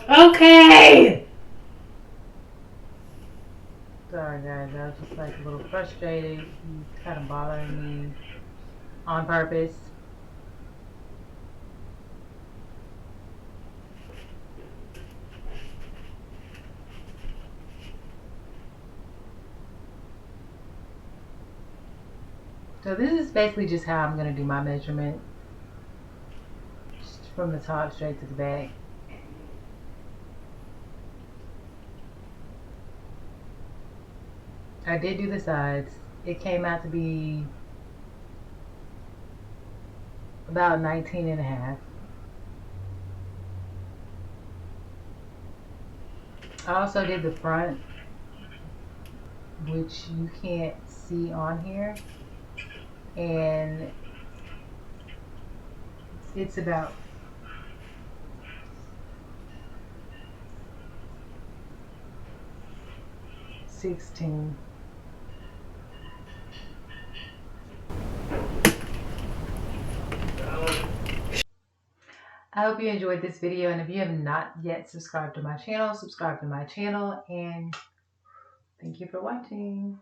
Okay. Sorry guys, I was just like a little frustrated. He's kind of bothering me on purpose. So this is basically just how I'm going to do my measurement. Just from the top straight to the back. I did do the sides. It came out to be about 19 and a half. I also did the front, which you can't see on here. And it's about 16. I hope you enjoyed this video, and if you have not yet subscribed to my channel, subscribe to my channel, and thank you for watching.